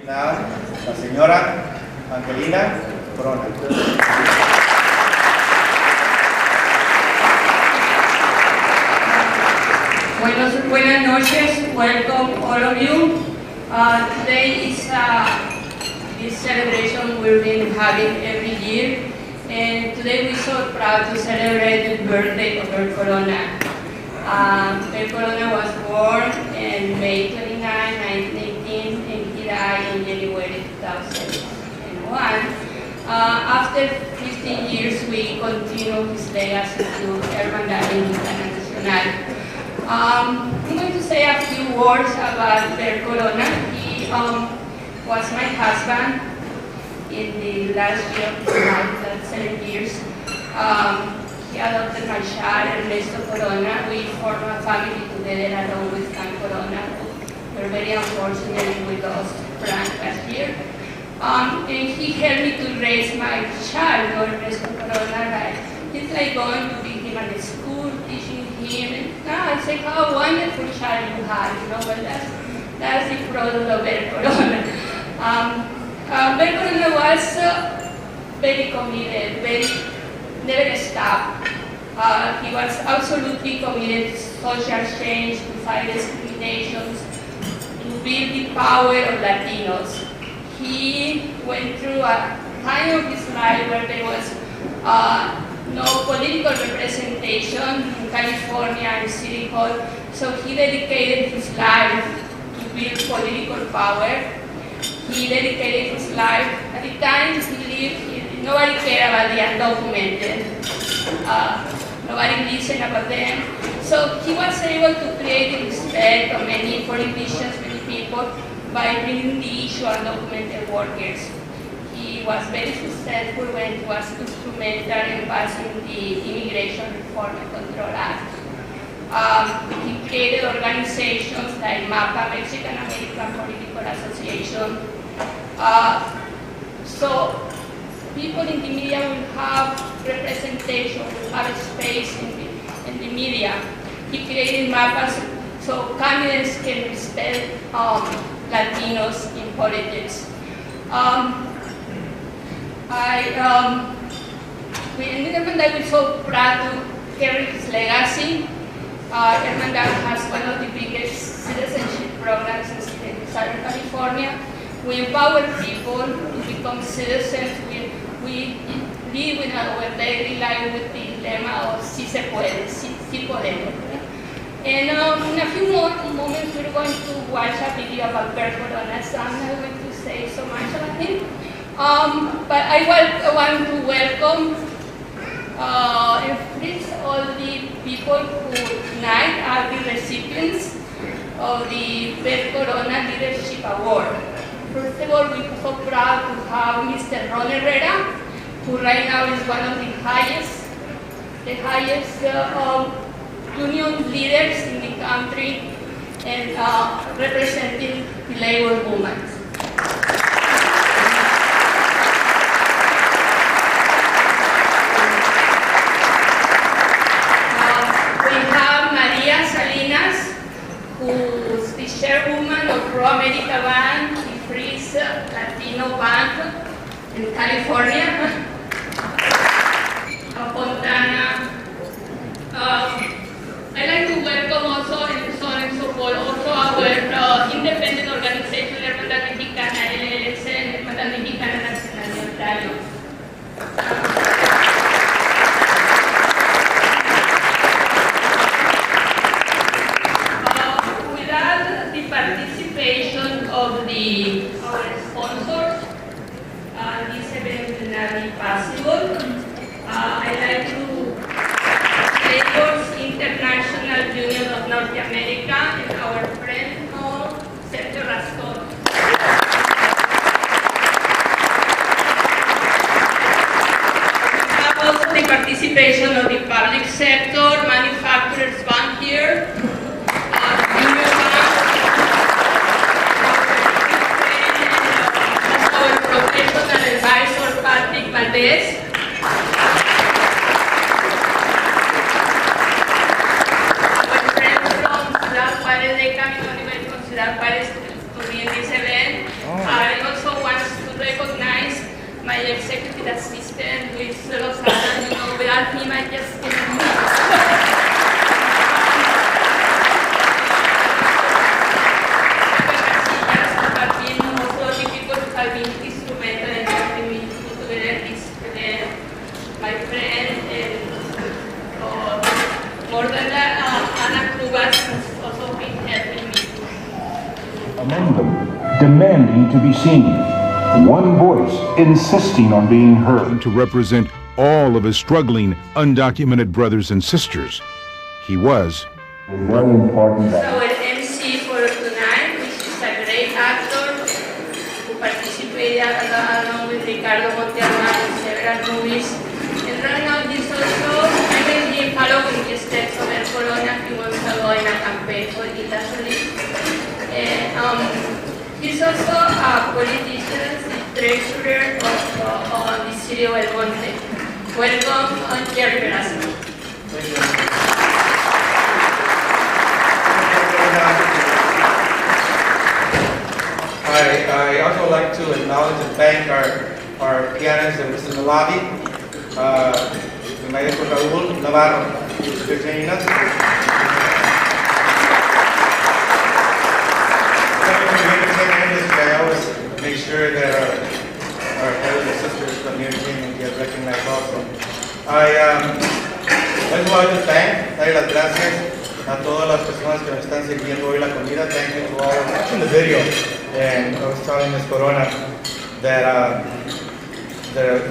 La señora Angelina Corona. Buenas noches, welcome all of you. Today is this celebration we've been having every year, and today we're so proud to celebrate the birthday of Bert Corona. Bert Corona was born in May 29, 1918, and he died in January 2001. After 15 years, we continue his legacy to Hermandad Internacional. I'm going to say a few words about Bert Corona. He was my husband in the last year of his life, that's 7 years. He adopted my child, Ernesto Corona. We formed a family together along with Frank Corona. We're very unfortunate we lost Frank last year. And he helped me to raise my child, Ernesto Corona. It's like going to be him at school, teaching him. And now I say, how wonderful child you have, you know, but that's the product of Bert Corona. Bert Corona was very committed, never stopped. He was absolutely committed to social change, to fight discriminations, to build the power of Latinos. He went through a time of his life where there was no political representation in California and City Hall, so he dedicated his life to build political power. He dedicated his life, at the time he lived, nobody cared about the undocumented, nobody listened about them, so he was able to create the respect of many politicians, many people, by bringing the issue of undocumented workers. He was very successful when he was instrumental in passing the Immigration Reform and Control Act. He created organizations like MAPA, Mexican American Political Association. So people in the media will have representation, will have a space in the media. He created MAPAs so candidates can respect Latinos in politics. In Hermandad, we're so proud to carry his legacy. Hermandad has one of the biggest citizenship programs in Southern California. We empower people to become citizens. We live in our daily life with the lemma of si se puede, si podemos. And in a few moments, we're going to watch a video about Bert Corona, so I'm not going to say so much about him. But I want to welcome please all the people who tonight are the recipients of the Bert Corona Leadership Award. First of all, we're so proud to have Mr. Ron Herrera, who right now is one of the highest union leaders in the country and representing the labor movement. Who's the chairwoman of Pro-America Bank, the Freeze Latino Bank in California. Fontana. I'd like to welcome also and support also our independent organization, Hermandad Mexicana LLC, Hermandad Mexicana Nacional de Ontario. Participation of our sponsors, this event will not be possible. I'd like to thank International Union of North America and our friend Sergio Rascon. We have also the participation of the public sector, manufacturers bank here, advisor Patrick Valdez. Our friends from Ciudad Juárez, they come in from Ciudad Juárez to be in this event. I also want to recognize my executive assistant, Luis Lozada. You know, without him, I just cannot. Have been instrumental in helping me put together this event. My friend and more than that, Anna Krubas has also been helping me. Among them, demanding to be seen. One voice insisting on being heard. To represent all of his struggling, undocumented brothers and sisters. He was very important. So an MC for tonight, which is a great actor, participated along with Ricardo Montealma in several movies. And right now he's also, I met him following the steps of El Corona. He wants to go in a campaign for Italy. He's also a politician, the treasurer of the city of El Monte. Welcome, Jerry Velasco. Thank you. I also like to acknowledge and thank our pianist that was in the lobby, the maestro Raúl Navarro, who's entertaining us. I always make sure that our brothers and sisters from the entertainment get recognized also. I just want to darle las gracias a todas las personas que nos están sirviendo hoy la comida. Thank you to all watching the video. And I was telling Ms. Corona that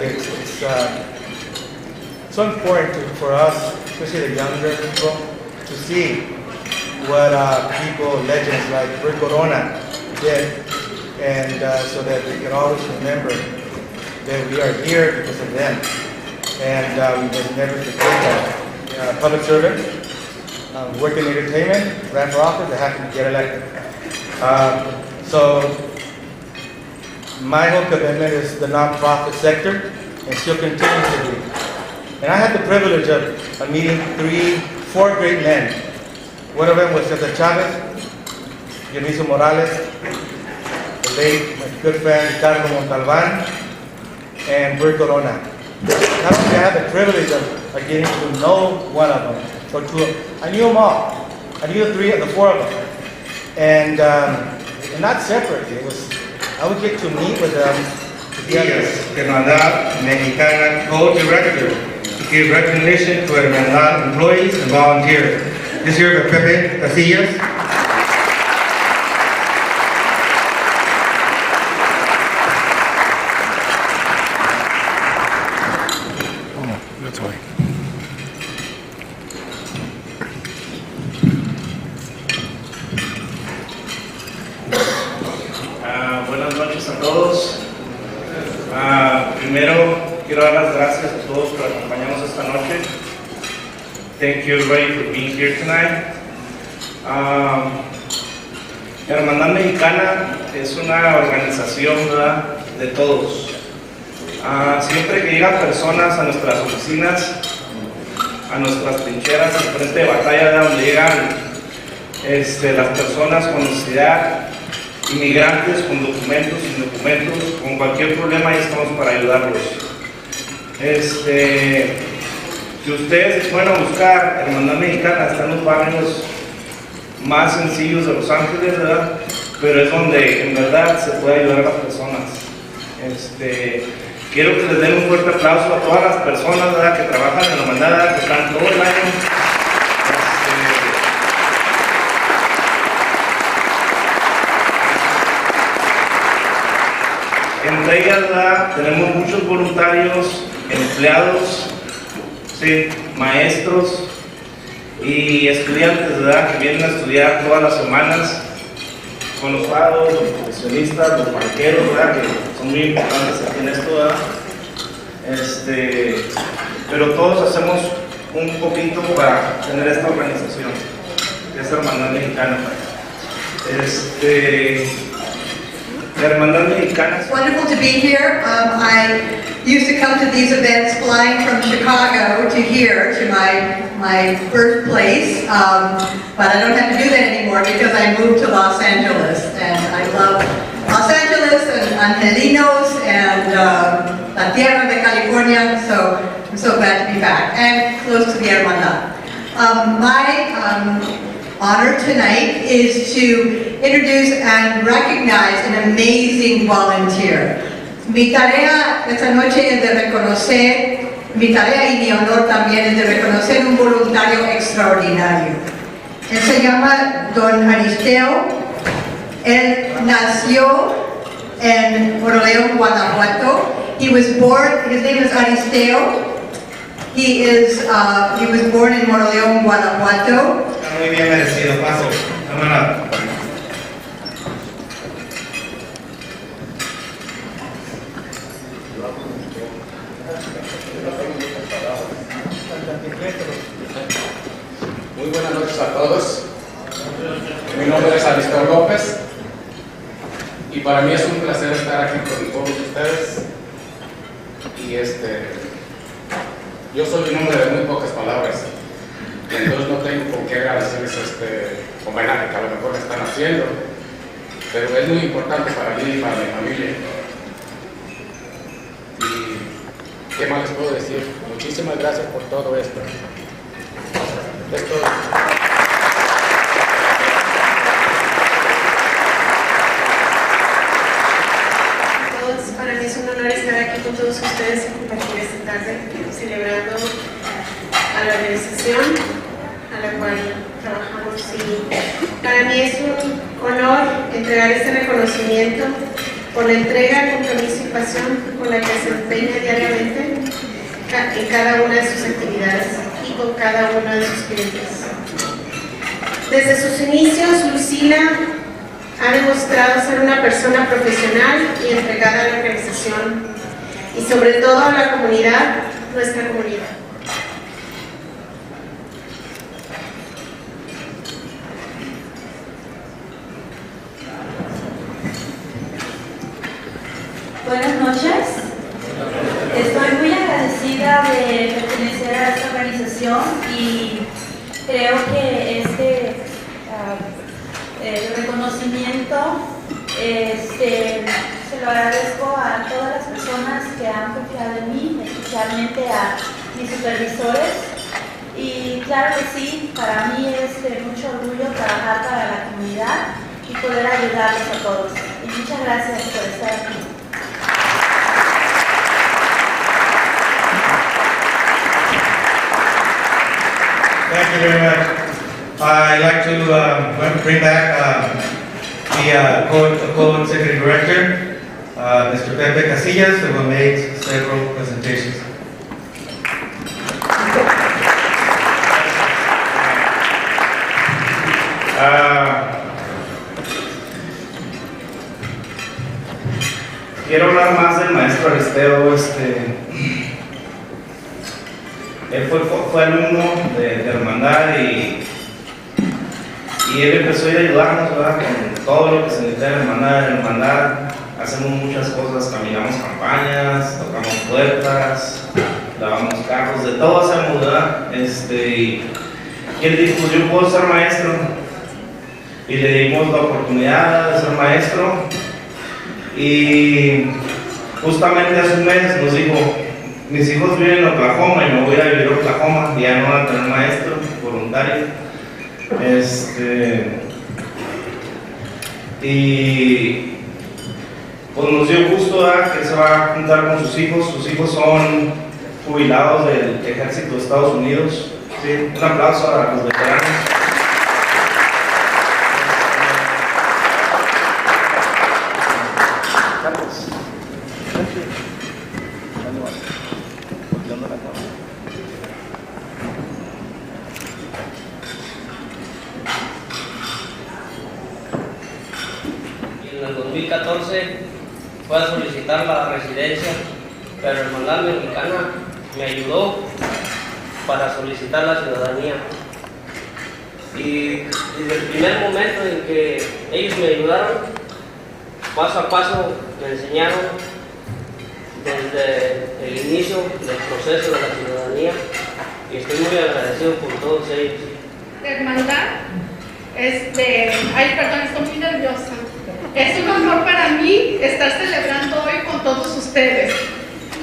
it's so important for us, especially the younger people, to see what people, legends like Bert Corona did, and so that we can always remember that we are here because of them, and we must never forget that. Public servant, work in entertainment, ran for office, they happen to get elected. So my whole commitment is the nonprofit sector, and still continues to be. And I had the privilege of meeting four great men. One of them was Cesar Chavez, Dionisio Morales, the late, my good friend Ricardo Montalban, and Bert Corona. Not only I had the privilege of getting to know one of them, or two of them, I knew them all. I knew the four of them. And not separately. I would get to meet with them together. Hermandad Mexicana co-director to give recognition to Hermandad employees and volunteers. This year, Pepe Casillas. that's why. Buenas noches a todos. Primero quiero dar las gracias a todos por acompañarnos esta noche. Thank you everybody for being here tonight. Hermandad Mexicana es una organización, ¿verdad?, de todos. Siempre que llegan personas a nuestras oficinas, a nuestras trincheras, al frente de batalla, de donde llegan las personas con necesidad, inmigrantes con documentos, sin documentos, con cualquier problema, ahí estamos para ayudarlos. Si ustedes pueden buscar Hermandad Mexicana, está en los barrios más sencillos de Los Ángeles, ¿verdad? Pero es donde en verdad se puede ayudar a las personas. Quiero que les den un fuerte aplauso a todas las personas, ¿verdad?, que trabajan en la hermandad, que están todo el año. Entre ellas, ¿verdad?, tenemos muchos voluntarios, empleados, ¿sí?, maestros y estudiantes, ¿verdad?, que vienen a estudiar todas las semanas con los padres, los profesionistas, los banqueros, ¿verdad?, que son muy importantes aquí en esto, ¿verdad? Pero todos hacemos un poquito para tener esta organización, que es Hermandad Mexicana. La Hermandad Mexicana. It's wonderful to be here. I used to come to these events flying from Chicago to here, to my birthplace, but I don't have to do that anymore because I moved to Los Angeles, and I love Los Angeles and Angelinos and La Tierra de California, so I'm so glad to be back and close to the Hermandad. My honor tonight is to introduce and recognize an amazing volunteer. Mi tarea esta noche es de reconocer, mi tarea y mi honor también es de reconocer un voluntario extraordinario. Él se llama Don Aristeo. Él nació en Moroleón, Guanajuato. He was born, his name is Aristeo. He was born in Moroleón, Guanajuato. Muy bien merecido, paso. Cámara. Muy buenas noches a todos. Mi nombre es Aristeo López y para mí es un placer estar aquí con todos ustedes. Y yo soy un hombre de muy pocas palabras, y entonces no tengo con qué agradecerles este homenaje que a lo mejor me están haciendo, pero es muy importante para mí y para mi familia. Y qué más les puedo decir, muchísimas gracias por todo esto. Para mí es un honor estar aquí con todos ustedes y compartir esta tarde celebrando a la organización a la cual trabajamos, y para mí es un honor entregar este reconocimiento por la entrega, compromiso y pasión con la que se empeña diariamente en cada una de sus actividades y con cada uno de sus clientes. Desde sus inicios, Lucila ha demostrado ser una persona profesional y entregada a la organización y sobre todo a la comunidad, nuestra comunidad. Buenas noches. Estoy muy agradecida de pertenecer a esta organización y creo que este reconocimiento se lo agradezco a todas las personas que han confiado en mí, especialmente a mis supervisores. Y claro que sí, para mí es de mucho orgullo trabajar para la comunidad y poder ayudarles a todos. Y muchas gracias por estar aquí. Thank you very much. I'd like to bring back the co-executive director, Mr. Pepe Casillas, who will make several presentations. Quiero hablar más del maestro Aristeo. Él fue alumno de Hermandad y él empezó a ir a ayudarnos, ¿verdad?, con todo lo que se necesita en Hermandad. Hacemos muchas cosas, caminamos campañas, tocamos puertas, lavamos carros, de todo hacemos, ¿verdad? Y él dijo, pues yo puedo ser maestro, y le dimos la oportunidad de ser maestro, y justamente hace un mes nos dijo, mis hijos viven en Oklahoma y me voy a vivir a Oklahoma, y ya no van a tener maestro voluntario. Y pues nos dio gusto, ¿verdad?, que se va a juntar con sus hijos son jubilados del Ejército de Estados Unidos. Sí, un aplauso a los veteranos. En el 2014 fue a solicitar la residencia, pero la Hermandad Mexicana me ayudó para solicitar la ciudadanía. Y desde el primer momento en que ellos me ayudaron, paso a paso me enseñaron desde el inicio del proceso de la ciudadanía y estoy muy agradecido por todos ellos. Hermandad, ay, perdón, estoy muy nerviosa. Es un honor para mí estar celebrando hoy con todos ustedes.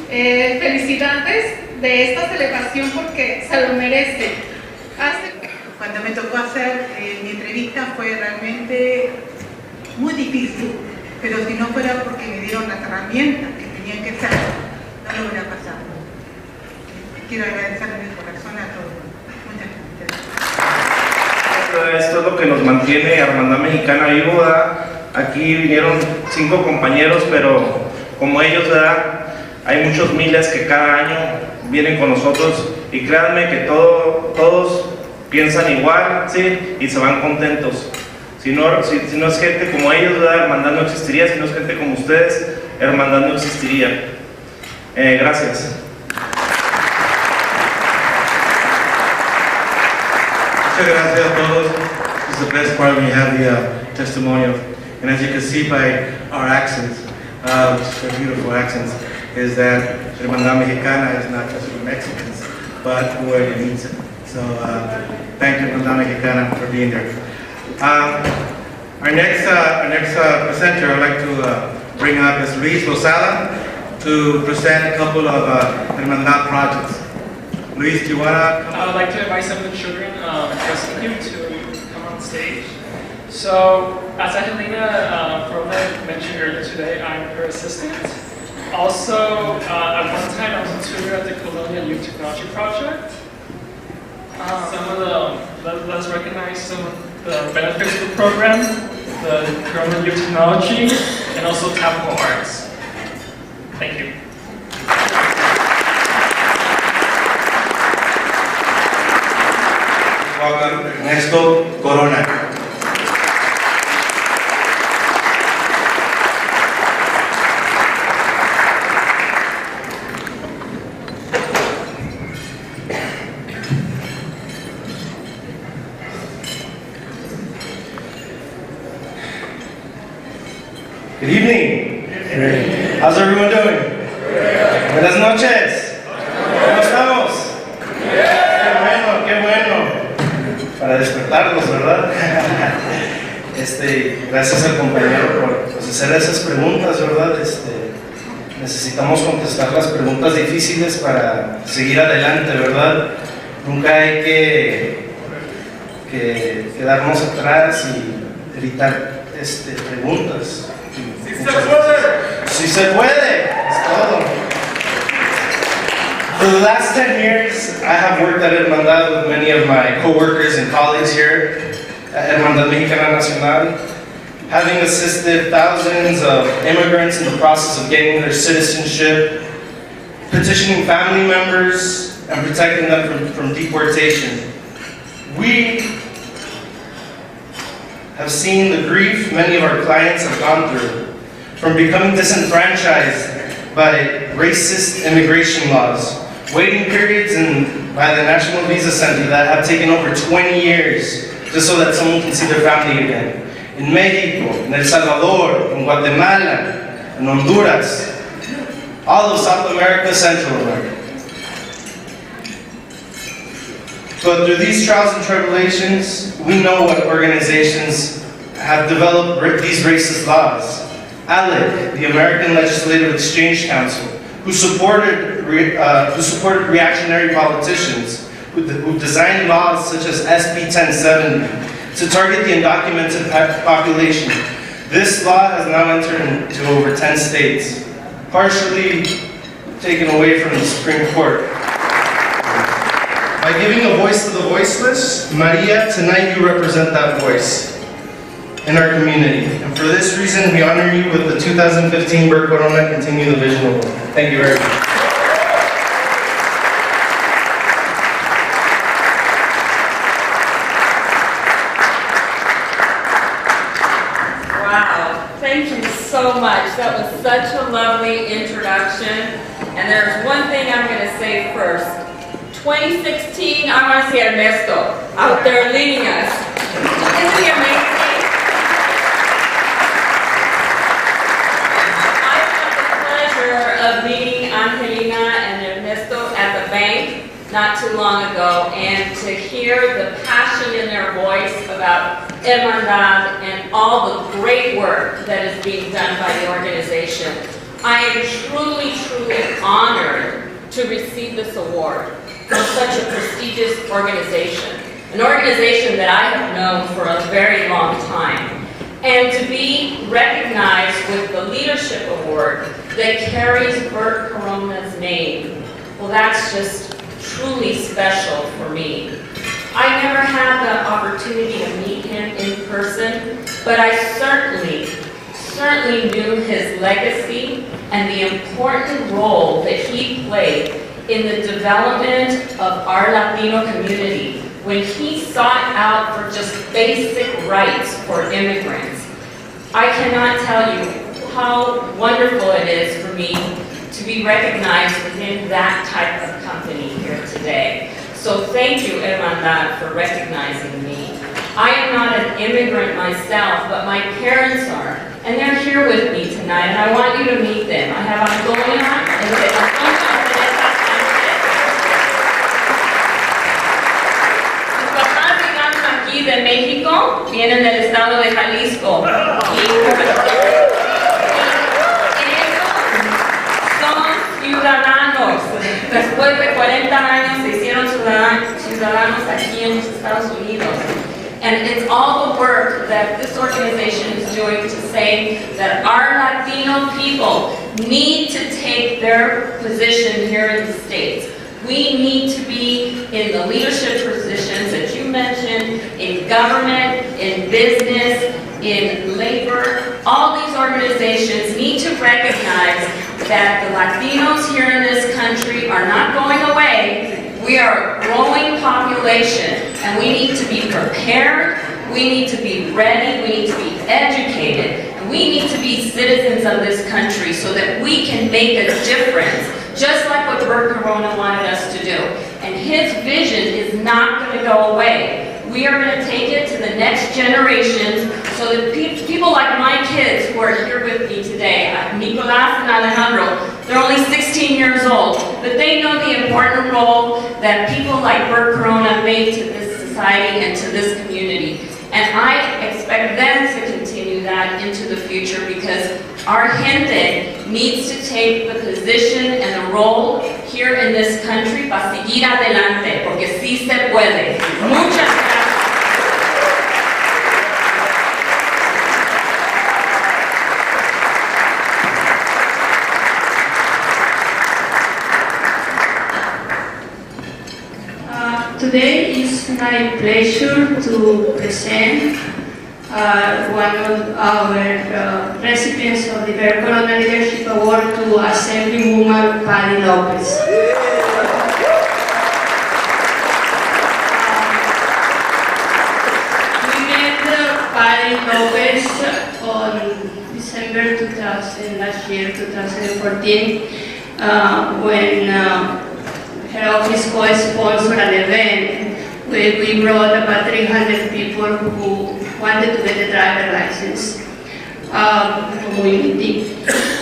Felicidades de esta celebración porque se lo merece. Cuando me tocó hacer mi entrevista fue realmente muy difícil, pero si no fuera porque me dieron las herramientas que tenían que ser, no lo hubiera pasado. Quiero agradecer de mi corazón a todos. Muchas gracias. Esto es lo que nos mantiene Hermandad Mexicana vivo, ¿verdad? Aquí vinieron 5 compañeros, pero como ellos, ¿verdad? Hay muchos miles que cada año vienen con nosotros y créanme que todos piensan igual, ¿sí? Y se van contentos. Si no es gente como ellos, ¿verdad? Hermandad no existiría. Si no es gente como ustedes, Hermandad no existiría. Gracias. Muchas gracias a todos. This is the best part when you have the testimonial. And as you can see by our accents, which are beautiful accents, is that Hermandad Mexicana is not just for Mexicans, but whoever needs it. So thank you, Hermandad Mexicana, for being there. Our next presenter I'd like to bring up is Luis Lozada to present a couple of Hermandad projects. Luis, do you want to? I would like to invite some of the children addressing you to come on stage. So, as Angelina mentioned earlier today, I'm her assistant. Also, at one time I was a tutor at the Colonial Youth Technology Project. Let's recognize some of the benefits of the program, the Colonial Youth Technology, and also Tabernacle Arts. Thank you. Welcome, Ernesto Corona. Good evening. How's everyone doing? Buenas noches. ¿Cómo estamos? Qué bueno. Para despertarnos, ¿verdad? Gracias al compañero por hacer esas preguntas, ¿verdad? Necesitamos contestar las preguntas difíciles para seguir adelante, ¿verdad? Nunca hay que quedarnos atrás y evitar preguntas. ¡Sí se puede! ¡Sí se puede! Es todo. For the last 10 years, I have worked at Hermandad with many of my co-workers and colleagues here at Hermandad Mexicana Nacional, having assisted thousands of immigrants in the process of getting their citizenship, petitioning family members, and protecting them from deportation. We have seen the grief many of our clients have gone through, from becoming disenfranchised by racist immigration laws, waiting periods by the National Visa Center that have taken over 20 years just so that someone can see their family again. In Mexico, in El Salvador, in Guatemala, in Honduras, all of South America, Central America. But through these trials and tribulations, we know what organizations have developed these racist laws. ALEC, the American Legislative Exchange Council, who supported reactionary politicians, who designed laws such as SB 1070 to target the undocumented population. This law has now entered into over 10 states, partially taken away from the Supreme Court. By giving a voice to the voiceless, Maria, tonight you represent that voice in our community. And for this reason, we honor you with the 2015 Bert Corona Continue the Vision Award. Thank you very much. Wow, thank you so much. That was such a lovely introduction. And there's one thing I'm going to say first. 2016, I want to see Ernesto out there leading us. Isn't he amazing? of meeting Angelina and Ernesto at the bank not too long ago, and to hear the passion in their voice about Hermandad and all the great work that is being done by the organization. I am truly, truly honored to receive this award from such a prestigious organization, an organization that I have known for a very long time. And to be recognized with the Leadership Award that carries Bert Corona's name, well, that's just truly special for me. I never had the opportunity to meet him in person, but I certainly knew his legacy and the important role that he played in the development of our Latino community when he sought out for just basic rights for immigrants. I cannot tell you how wonderful it is for me to be recognized within that type of company here today. So thank you, Hermandad, for recognizing me. I am not an immigrant myself, but my parents are, and they're here with me tonight, and I want you to meet them. I have Antonia and sus papás, digamos, aquí de México, vienen del estado de Jalisco. Ciudadanos, después de 40 años se hicieron ciudadanos aquí en los Estados Unidos. And it's all the work that this organization is doing to say that our Latino people need to take their position here in the States. We need to be in the leadership positions that you mentioned, in government, in business, in labor. All these organizations need to recognize that the Latinos here in this country are not going away. We are a growing population, and we need to be prepared, we need to be ready, we need to be educated, and we need to be citizens of this country so that we can make a difference, just like what Bert Corona wanted us to do. And his vision is not going to go away. We are going to take it to the next generation so that people like my kids who are here with me today, Nicolas and Alejandro, they're only 16 years old, but they know the important role that people like Bert Corona made to this society and to this community. And I expect them to continue that into the future because our gente needs to take the position and the role here in this country para seguir adelante, porque sí se puede. Muchas gracias. Today is my pleasure to present one of our recipients of the Bert Corona Leadership Award to Assemblywoman Patty Lopez. We met Patty Lopez on December 2014, when her office co-sponsored an event where we brought about 300 people who wanted to get a driver license community.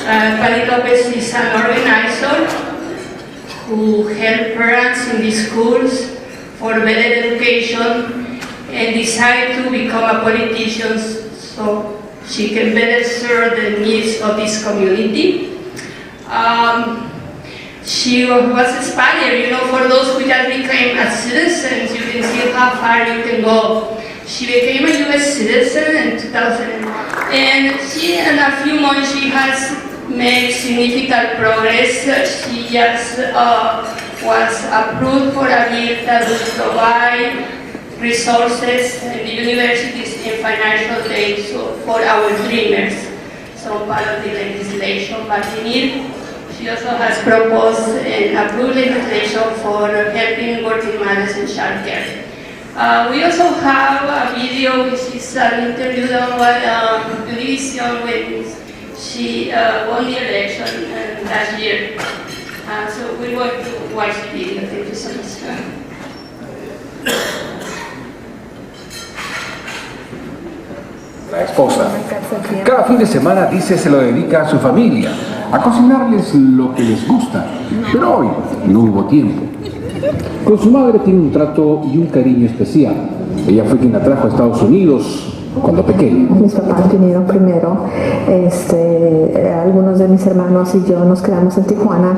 Patty Lopez is an organizer who helps parents in the schools for better education and decide to become a politician so she can better serve the needs of this community. She was inspired, for those who just became a citizens, you can see how far you can go. She became a U.S. citizen in 2000, and in a few months, she has made significant progress. She just was approved for a bill that will provide resources in the universities and financial aid for our dreamers. So part of the legislation, but she also has proposed and approved legislation for helping working mothers in childcare. We also have a video, which is an interview on television when she won the election last year. So we want to watch the video. Thank you so much. La esposa. Cada fin de semana dice se lo dedica a su familia, a cocinarles lo que les gusta, pero hoy no hubo tiempo. Con su madre tiene un trato y un cariño especial. Ella fue quien la trajo a Estados Unidos cuando pequeña. Mis papás vinieron primero, algunos de mis hermanos y yo nos quedamos en Tijuana.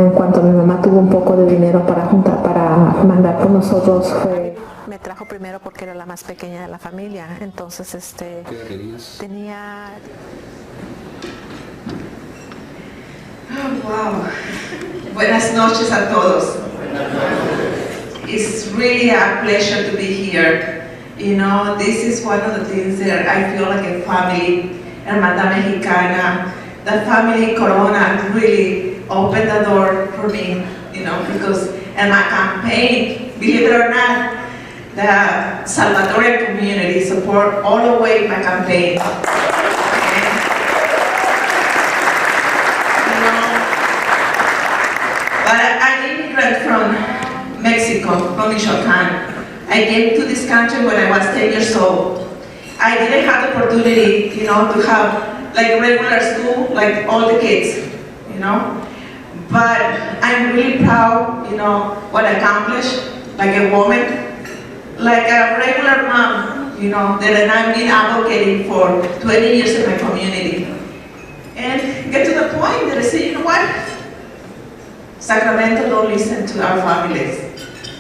En cuanto mi mamá tuvo un poco de dinero para juntar, para mandar por nosotros, me trajo primero porque era la más pequeña de la familia. Entonces, tenía... Oh, wow. Buenas noches a todos. It's really a pleasure to be here. You know, this is one of the things that I feel like a family, Hermandad Mexicana, the family Corona really opened the door for me, you know, because in my campaign, believe it or not, the Salvadorian community support all the way my campaign. But I'm an immigrant from Mexico, from Michoacan. I came to this country when I was 10 years old. I didn't have the opportunity, you know, to have like regular school, like all the kids, you know. But I'm really proud, you know, what I accomplished, like a woman, like a regular mom, you know, that I've been advocating for 20 years in my community. And get to the point that I say, you know what? Sacramento don't listen to our families,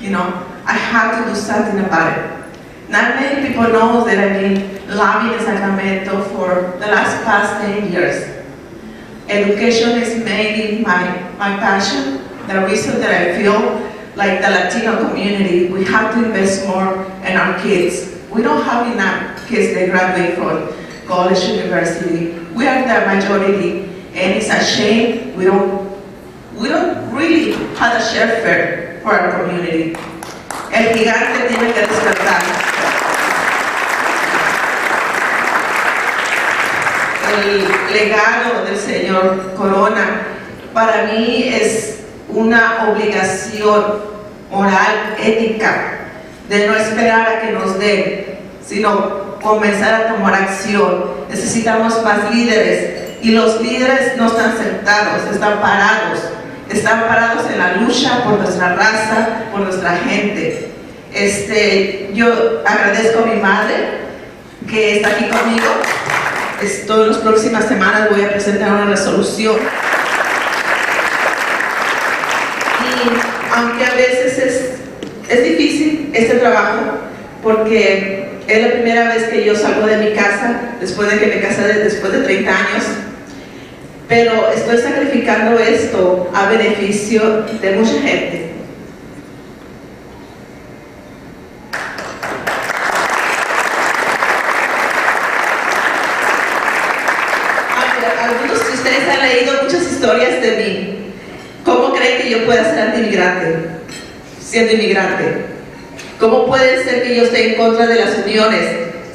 you know. I have to do something about it. Not many people know that I've been lobbying in Sacramento for the past 10 years. Education is mainly my passion, the reason that I feel like the Latino community, we have to invest more in our kids. We don't have enough kids that graduate from college, university. We are the majority, and it's a shame we don't really have a share fair for our community. El gigante tiene que despertar. El legado del señor Corona para mí es una obligación moral, ética, de no esperar a que nos den, sino comenzar a tomar acción. Necesitamos más líderes y los líderes no están sentados, están parados en la lucha por nuestra raza, por nuestra gente. Yo agradezco a mi madre que está aquí conmigo. Todas las próximas semanas voy a presentar una resolución. Y aunque a veces es difícil este trabajo, porque es la primera vez que yo salgo de mi casa después de que me casé después de 30 años, pero estoy sacrificando esto a beneficio de mucha gente. Algunos de ustedes han leído muchas historias de mí. ¿Cómo creen que yo pueda ser anti-inmigrante siendo inmigrante? ¿Cómo puede ser que yo esté en contra de las uniones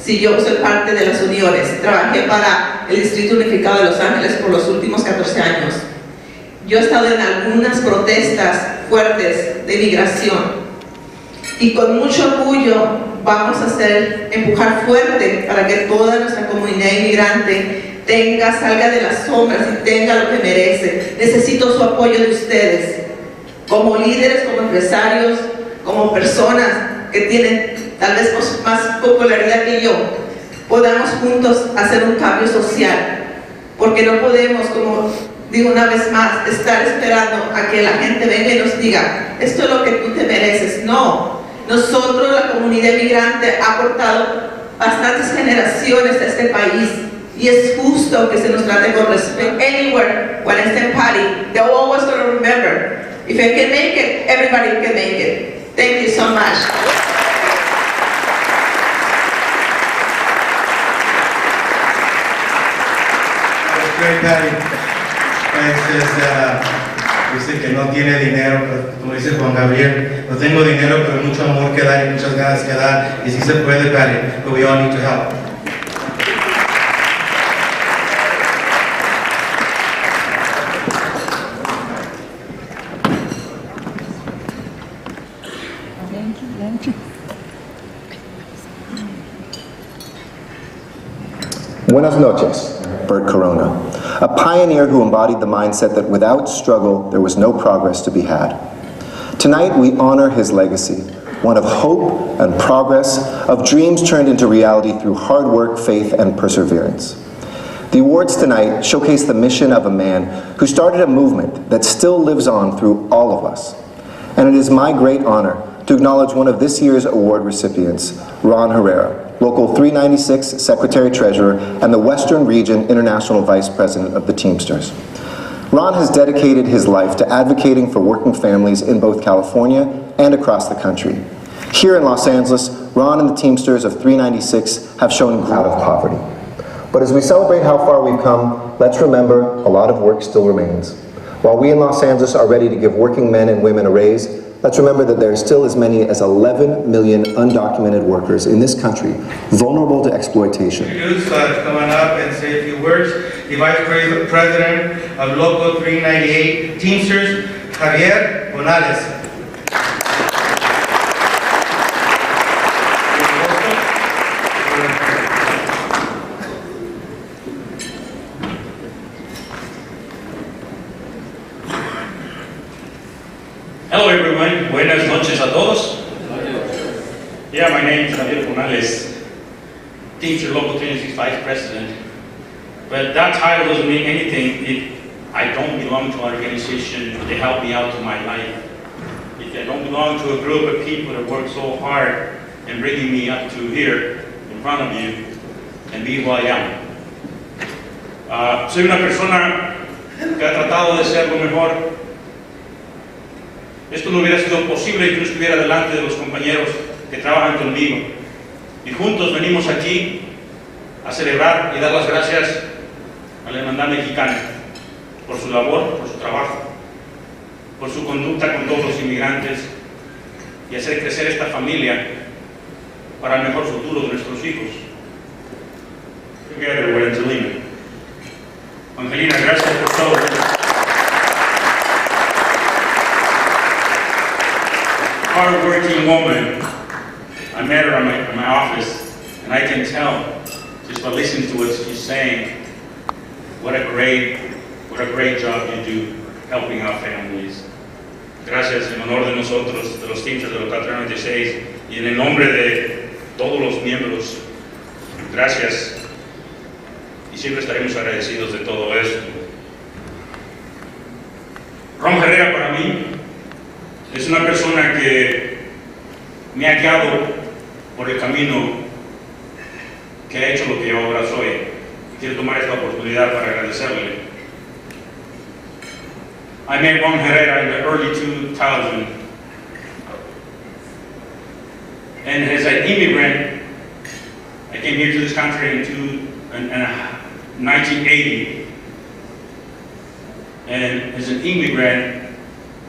si yo soy parte de las uniones? Trabajé para el Distrito Unificado de Los Ángeles por los últimos 14 años. Yo he estado en algunas protestas fuertes de inmigración y con mucho orgullo vamos a empujar fuerte para que toda nuestra comunidad inmigrante salga de las sombras y tenga lo que merece. Necesito su apoyo de ustedes, como líderes, como empresarios, como personas que tienen tal vez más popularidad que yo. Podamos juntos hacer un cambio social, porque no podemos, como digo una vez más, estar esperando a que la gente venga y nos diga, esto es lo que tú te mereces. No, nosotros, la comunidad migrante, ha aportado bastantes generaciones a este país y es justo que se nos trate con respeto. Anywhere, when I stand party, they're always going to remember, if I can make it, everybody can make it. Thank you so much. Great, Patty. Dice que no tiene dinero, pero como dice Juan Gabriel, no tengo dinero, pero mucho amor que dar y muchas ganas que dar. Y sí se puede, Patty, but we all need to help. Buenas noches, Bert Corona. a pioneer who embodied the mindset that without struggle, there was no progress to be had. Tonight, we honor his legacy, one of hope and progress, of dreams turned into reality through hard work, faith, and perseverance. The awards tonight showcase the mission of a man who started a movement that still lives on through all of us. And it is my great honor to acknowledge one of this year's award recipients, Ron Herrera, Local 396 Secretary-Treasurer and the Western Region International Vice President of the Teamsters. Ron has dedicated his life to advocating for working families in both California and across the country. Here in Los Angeles, Ron and the Teamsters of 396 have shown out of poverty. But as we celebrate how far we've come, let's remember a lot of work still remains. While we in Los Angeles are ready to give working men and women a raise, let's remember that there are still as many as 11 million undocumented workers in this country vulnerable to exploitation. Come on up and say a few words. The Vice President of Local 398 Teamsters, Javier Bonales. Hello everyone, buenas noches a todos. Yeah, my name is Javier Bonales, Teamster Local 396 Vice President. But that title doesn't mean anything if I don't belong to an organization to help me out to my life. If I don't belong to a group of people that work so hard in bringing me up to here in front of you and be who I am. Soy una persona que ha tratado de ser lo mejor. Esto no hubiera sido posible si no estuviera delante de los compañeros que trabajan conmigo. Y juntos venimos aquí a celebrar y dar las gracias a la Hermandad Mexicana por su labor, por su trabajo, por su conducta con todos los inmigrantes y hacer crecer esta familia para el mejor futuro de nuestros hijos. Together we're Angelina. Angelina, gracias por todo. Hard-working woman. I met her in my office, and I can tell just by listening to what she's saying, what a great job you do helping out families. Gracias en honor de nosotros, de los Teamsters de Local 396, y en el nombre de todos los miembros. Gracias, y siempre estaremos agradecidos de todo esto. Ron Herrera para mí es una persona que me ha guiado por el camino que ha hecho lo que yo ahora soy. Quiero tomar esta oportunidad para agradecerle. I met Ron Herrera in the early 2000s, and as an immigrant, I came here to this country in 1980, and as an immigrant,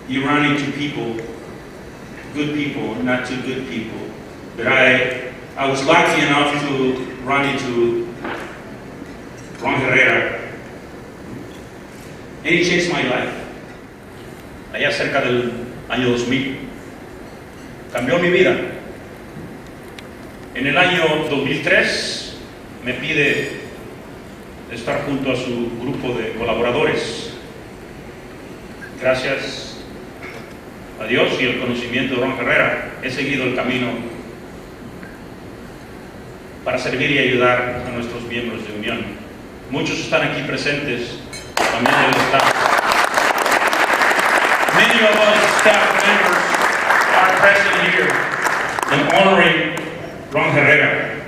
you run into people, good people, not too good people. But I was lucky enough to run into Ron Herrera, and he changed my life. Allá cerca del año 2000. Cambió mi vida. En el año 2003 me pide estar junto a su grupo de colaboradores. Gracias a Dios y el conocimiento de Ron Herrera, he seguido el camino para servir y ayudar a nuestros miembros de Unión. Muchos están aquí presentes, también del staff. Many of us staff members are present here in honoring Ron Herrera.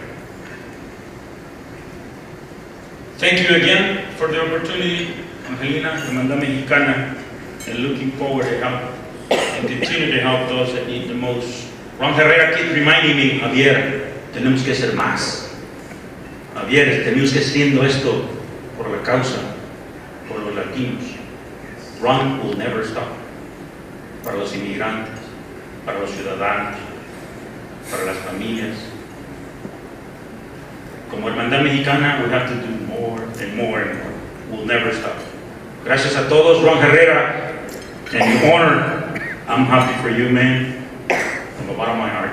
Thank you again for the opportunity, Angelina, Hermandad Mexicana, and looking forward to help and continue to help those that need the most. Ron Herrera keeps reminding me, Javier, tenemos que hacer más. Javier, tenemos que haciendo esto por la causa, por los latinos. Ron will never stop. Para los inmigrantes, para los ciudadanos, para las familias. Como Hermandad Mexicana, we have to do more and more and more. We'll never stop. Gracias a todos, Ron Herrera, and the honor. I'm happy for you, man, from the bottom of my heart.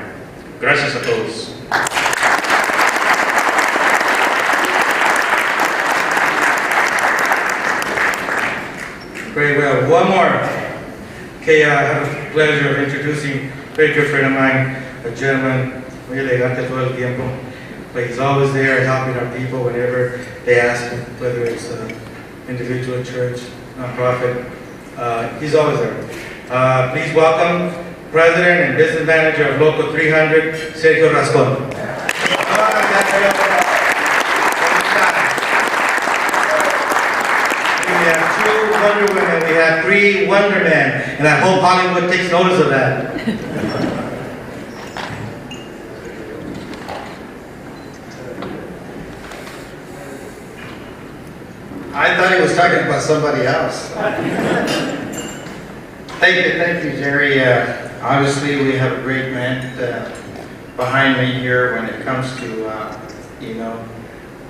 Gracias a todos. Very well. One more. Okay, I have the pleasure of introducing a very good friend of mine, a gentleman, muy elegante todo el tiempo. But he's always there helping our people whenever they ask him, whether it's an individual church, nonprofit. He's always there. Please welcome President and Business Manager of Local 300, Sergio Rascon. We have 2 Wonder Women, we have 3 Wonder Men, and I hope Hollywood takes notice of that. I thought he was talking about somebody else. Thank you, Jerry. Obviously, we have a great man behind me here when it comes to,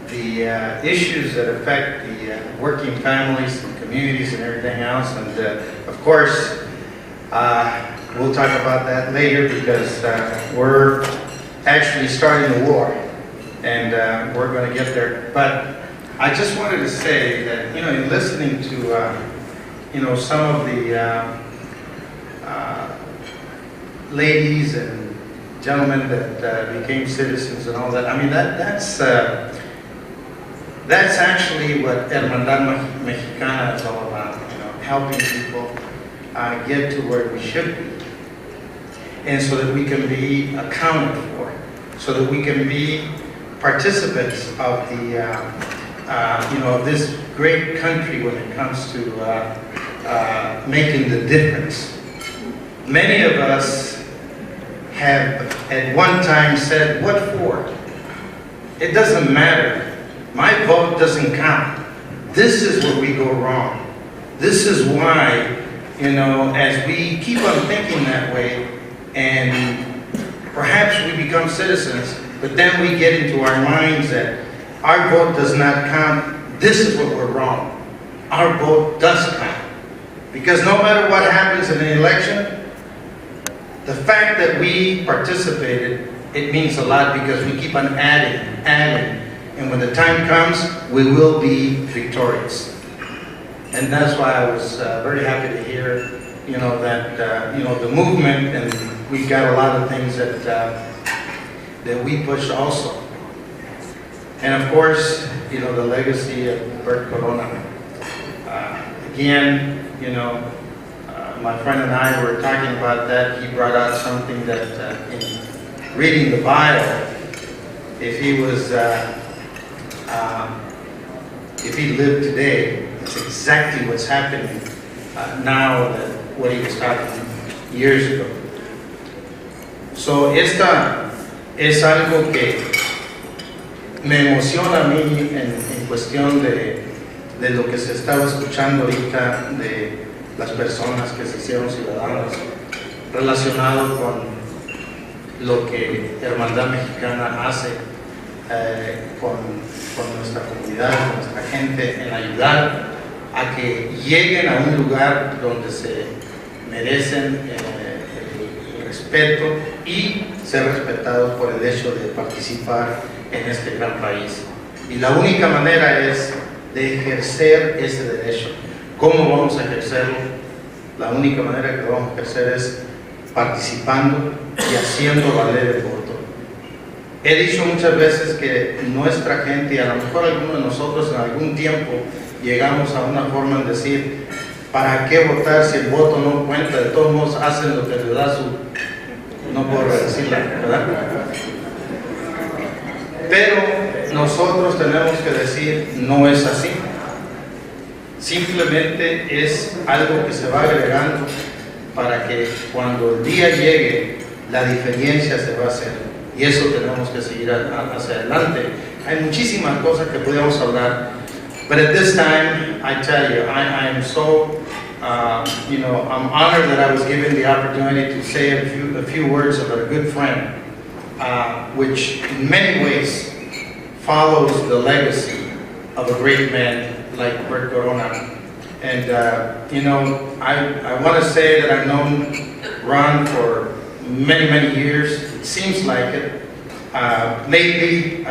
the issues that affect the working families and communities and everything else. And of course, we'll talk about that later because we're actually starting the war, and we're going to get there. But I just wanted to say that, in listening to, some of the ladies and gentlemen that became citizens and all that, I mean, that's actually what Hermandad Mexicana is all about, helping people get to where we should be, and so that we can be accounted for, so that we can be participants of the of this great country when it comes to making the difference. Many of us have at one time said, what for? It doesn't matter. My vote doesn't count. This is where we go wrong. This is why, as we keep on thinking that way, and perhaps we become citizens, but then we get into our minds that our vote does not count. This is what we're wrong. Our vote does count. Because no matter what happens in an election, the fact that we participated, it means a lot because we keep on adding. And when the time comes, we will be victorious. And that's why I was very happy to hear, that, the movement, and we've got a lot of things that we push also. And of course, the legacy of Bert Corona. Again, my friend and I were talking about that. He brought out something that in reading the Bible, if he was, if he lived today, it's exactly what's happening now that what he was talking years ago. So esta es algo que me emociona a mí en cuestión de lo que se estaba escuchando ahorita de las personas que se hicieron ciudadanos relacionado con lo que Hermandad Mexicana hace con nuestra comunidad, con nuestra gente, en ayudar a que lleguen a un lugar donde se merecen el respeto y ser respetados por el hecho de participar en este gran país. Y la única manera es de ejercer ese derecho. ¿Cómo vamos a ejercerlo? La única manera que vamos a ejercer es participando y haciendo valer el voto. He dicho muchas veces que nuestra gente, y a lo mejor algunos de nosotros en algún tiempo, llegamos a una forma de decir, ¿para qué votar si el voto no cuenta? De todos modos hacen lo que les da su... No puedo decirla, ¿verdad? Pero nosotros tenemos que decir, no es así. Simplemente es algo que se va agregando para que cuando el día llegue, la diferencia se va a hacer. Y eso tenemos que seguir hacia adelante. Hay muchísimas cosas que podemos hablar. But at this time, I tell you, I am so, I'm honored that I was given the opportunity to say a few words about a good friend, which in many ways follows the legacy of a great man like Bert Corona. And, I want to say that I've known Ron for many, many years. It seems like it. Lately,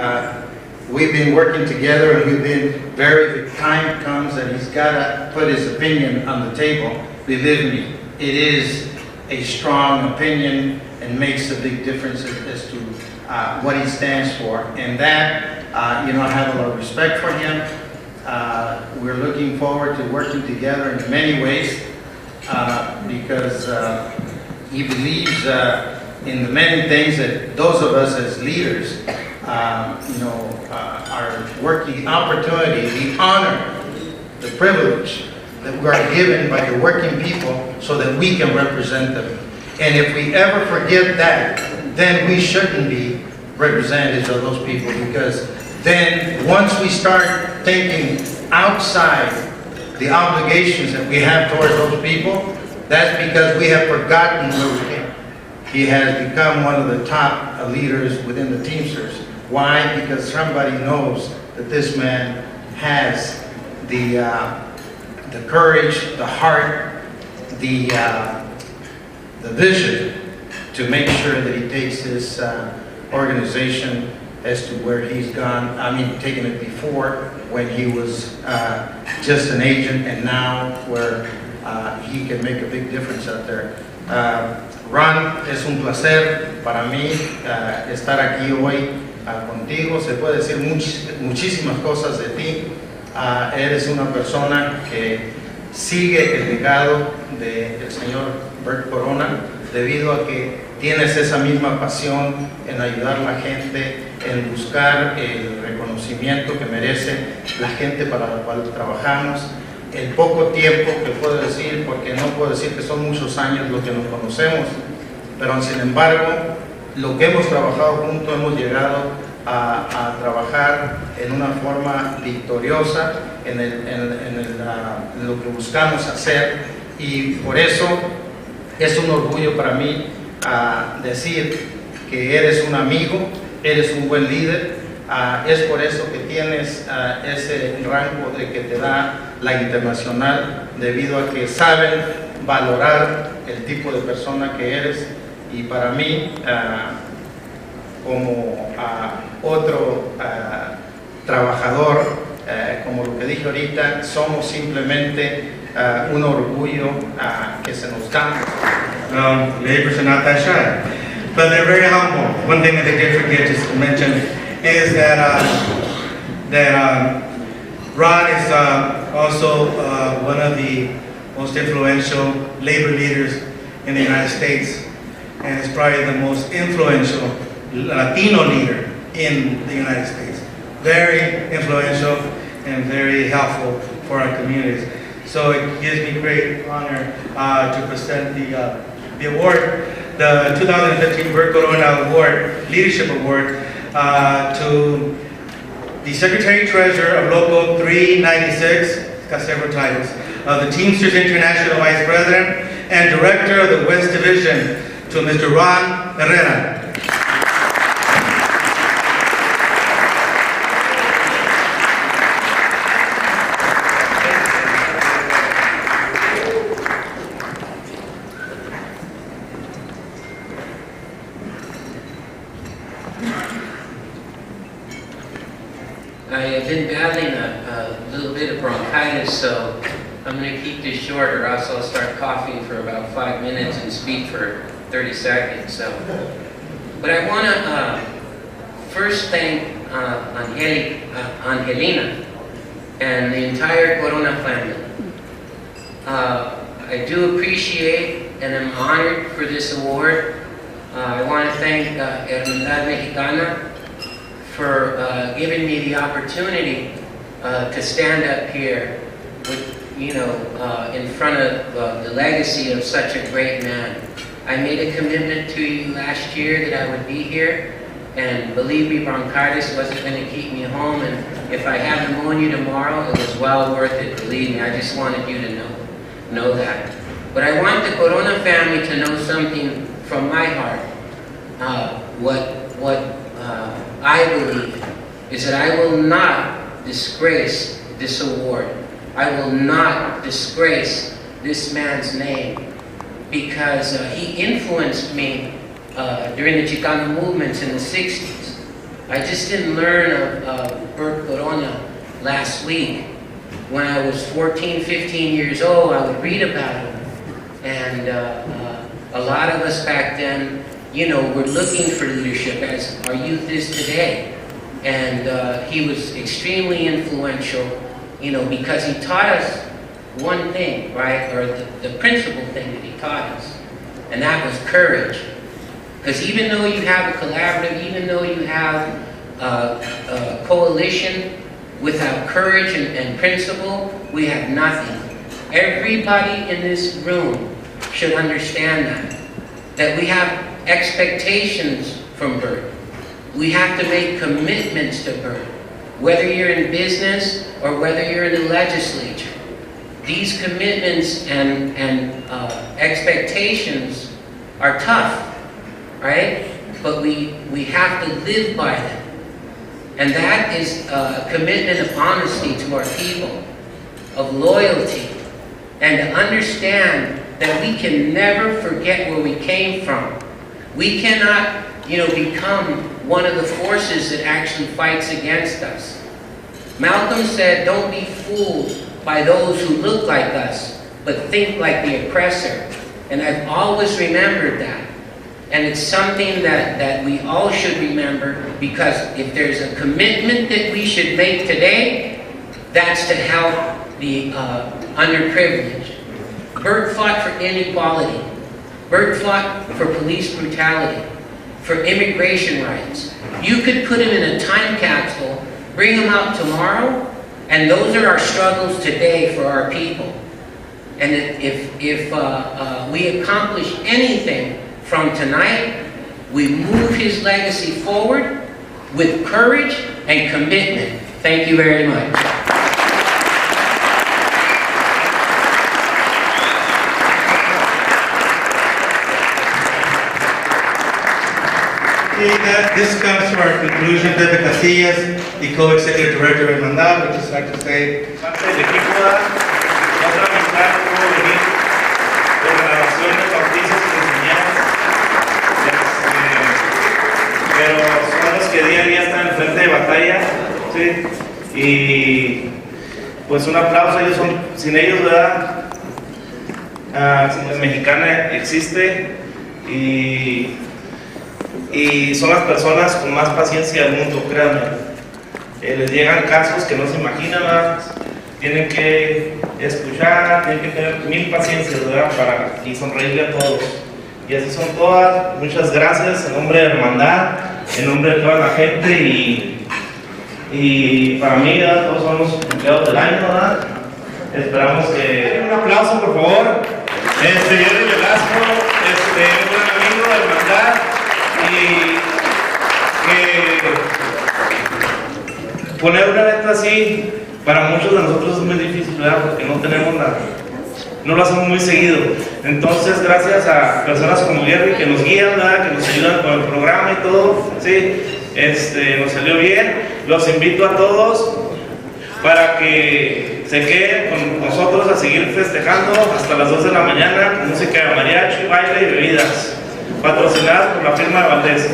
we've been working together and the time comes that he's got to put his opinion on the table. Believe me, it is a strong opinion and makes a big difference as to what he stands for. And that, I have a lot of respect for him. We're looking forward to working together in many ways because he believes in the many things that those of us as leaders, are working opportunity, the honor, the privilege that we are given by the working people so that we can represent them. And if we ever forget that, then we shouldn't be representatives of those people, because then once we start thinking outside the obligations that we have towards those people, that's because we have forgotten where we came. He has become one of the top leaders within the Teamsters. Why? Because somebody knows that this man has the courage, the heart, the vision to make sure that he takes this organization as to where he's gone. Taken it before when he was just an agent, and now where he can make a big difference out there. Ron, es un placer para mí estar aquí hoy contigo. Se puede decir muchísimas cosas de ti. Eres una persona que sigue el legado del señor Bert Corona, debido a que tienes esa misma pasión en ayudar a la gente, en buscar el reconocimiento que merece la gente para la cual trabajamos. El poco tiempo que puedo decir, porque no puedo decir que son muchos años los que nos conocemos, pero sin embargo, lo que hemos trabajado juntos, hemos llegado a trabajar en una forma victoriosa en lo que buscamos hacer, y por eso es un orgullo para mí decir que eres un amigo, eres un buen líder. Es por eso que tienes ese rango de que te da la internacional, debido a que saben valorar el tipo de persona que eres. Y para mí, como otro trabajador, como lo que dije ahorita, somos simplemente un orgullo que se nos da. Neighbors are not that shy, but they're very humble. One thing that they did forget to mention is that Ron is also one of the most influential labor leaders in the United States, and is probably the most influential Latino leader in the United States. Very influential and very helpful for our communities. So it gives me great honor to present the award, the 2015 Bert Corona Award, Leadership Award, to the Secretary-Treasurer of Local 396, it's got several titles, of the Teamsters International Vice President and Director of the West Division, to Mr. Ron Herrera. I've been battling a little bit of bronchitis, so I'm going to keep this short, or else I'll start coughing for about 5 minutes and speak for 30 seconds. But I want to first thank Angelina and the entire Corona family. I do appreciate and am honored for this award. I want to thank Hermandad Mexicana for giving me the opportunity to stand up here with, in front of the legacy of such a great man. I made a commitment to you last year that I would be here, and believe me, bronchitis wasn't going to keep me home, and if I had pneumonia tomorrow, it was well worth it, believe me. I just wanted you to know that. But I want the Corona family to know something from my heart. What I believe is that I will not disgrace this award. I will not disgrace this man's name, because he influenced me during the Chicano movements in the 60s. I just didn't learn of Bert Corona last week. When I was 14, 15 years old, I would read about him. And a lot of us back then, you know, were looking for leadership as our youth is today. And he was extremely influential, you know, because he taught us one thing, right? Or the principal thing that he taught us. And that was courage. Because even though you have a collaborative, even though you have a coalition, without courage and principle, we have nothing. Everybody in this room should understand that we have expectations from Bert. We have to make commitments to Bert, whether you're in business or whether you're in the legislature. These commitments and expectations are tough, right? But we have to live by them. And that is a commitment of honesty to our people, of loyalty, and to understand that we can never forget where we came from. We cannot, you know, become one of the forces that actually fights against us. Malcolm said, don't be fooled by those who look like us, but think like the oppressor. And I've always remembered that. And it's something that we all should remember, because if there's a commitment that we should make today, that's to help the underprivileged. Bert fought for inequality. Bert fought for police brutality, for immigration rights. You could put him in a time capsule, bring him out tomorrow, and those are our struggles today for our people. And if we accomplish anything from tonight, we move his legacy forward with courage and commitment. Thank you very much. This comes to our conclusion. Pepe Casillas, the co-executive director of Hermandad, would just like to say, pero son los que día a día están en frente de batalla, ¿sí? Y pues un aplauso, ellos son, sin ellos, ¿verdad? La mexicana existe y son las personas con más paciencia del mundo, créanme. Les llegan casos que no se imaginan, ¿verdad? Tienen que escuchar, tienen que tener 1000 paciencias, ¿verdad? Y sonreírle a todos. Y así son todas. Muchas gracias en nombre de Hermandad, en nombre de toda la gente y para mí, ¿verdad? Todos son los empleados del año, ¿verdad? Esperamos que... Un aplauso, por favor. Jerry Velasco, un gran amigo de Hermandad, y que poner un evento así para muchos de nosotros es muy difícil, ¿verdad? Porque no lo hacemos muy seguido. Entonces, gracias a personas como Jerry que nos guían, ¿verdad? Que nos ayudan con el programa y todo, ¿sí? Nos salió bien. Los invito a todos para que se queden con nosotros a seguir festejando hasta las 2 de la mañana con música de mariachi, baile y bebidas, patrocinadas por la firma de Valdés.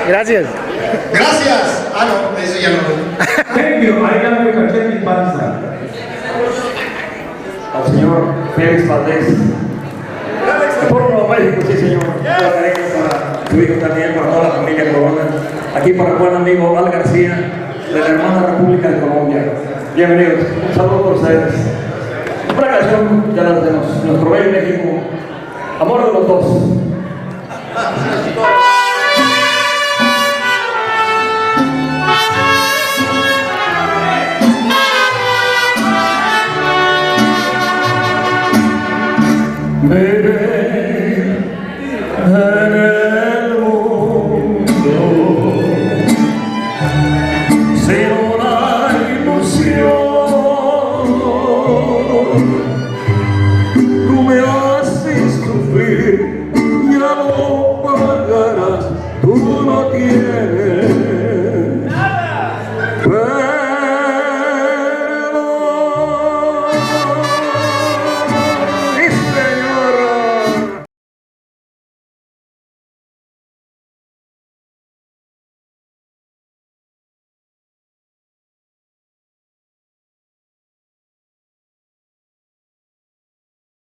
Gracias. Gracias. Ah, no, eso ya no. Thank you. I got my caché en mi panza. Al señor Félix Valdés. Por México, sí, señor. Para su hijo también, para toda la familia Corona. Aquí para el buen amigo Al García, de la hermana República de Colombia. Bienvenidos. Un saludo por ustedes. Una canción ya la tenemos. Nuestro bello México. Amor de los dos. Vive en el mundo sin una ilusión. Tú me haces sufrir, ya lo pagarás. Tú no tienes